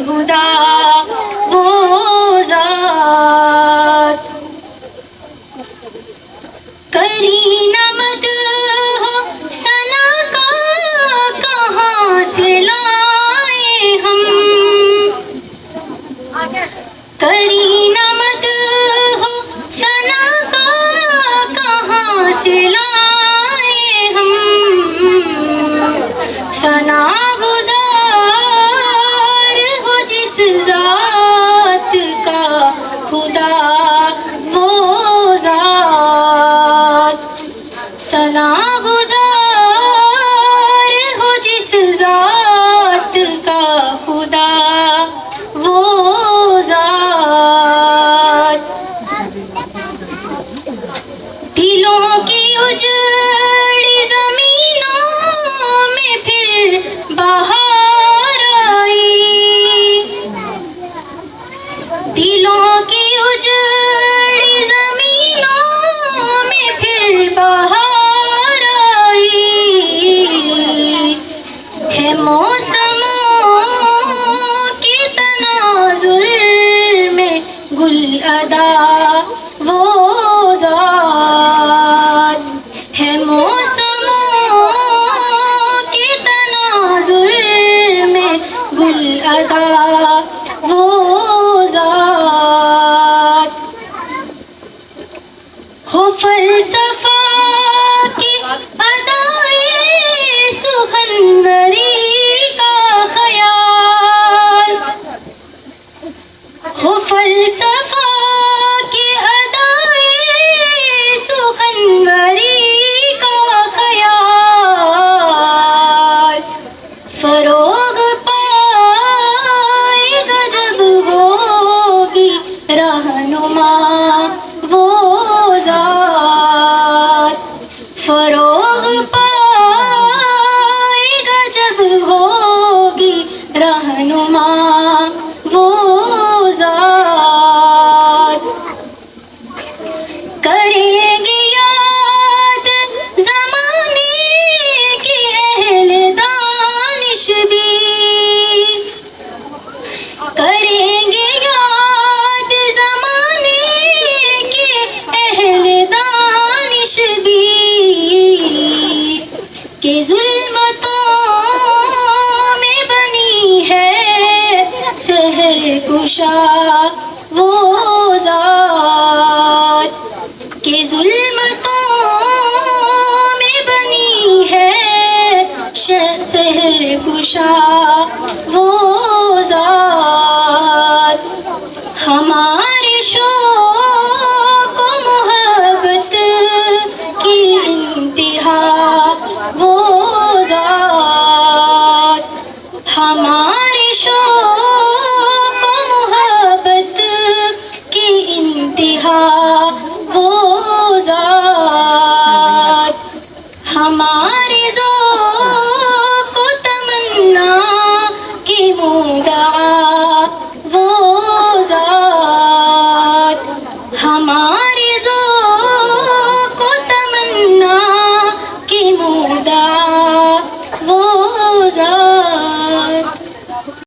خدا وہ ذات کری نہ مدح ثنا کا کہاں سے لائے ہم کری نہ مدح ثنا کا کہاں سے لائے ہم ثنا گزار ہو جس ذات کا خدا وہ ذات ثنا گزار ہو جس ذات کا خدا وہ ذات دلوں کی اجڑی زمینوں میں پھر بہار آئی دلوں کی اجڑی زمینوں میں پھر بہار آئی ہے موسموں کے تناظر میں گل ادا وہ ذات ہے موسموں کے تناظر میں گل ادا وہ ذات ہو فلسفہ کی ادائے سخنوری کا خیال ہو فلسفہ کی ادائے سخنوری کا خیال فروغ پائے گا جب ہوگی رہنما وہ ذات فروغ پائے گا جب ہوگی رہنما وہ ذات کریں گے یاد زمانے کی اہل دانش بھی کریں گے یاد زمانے کے اہل دانش بھی کہ ظلمتوں میں بنی ہے سحر کشا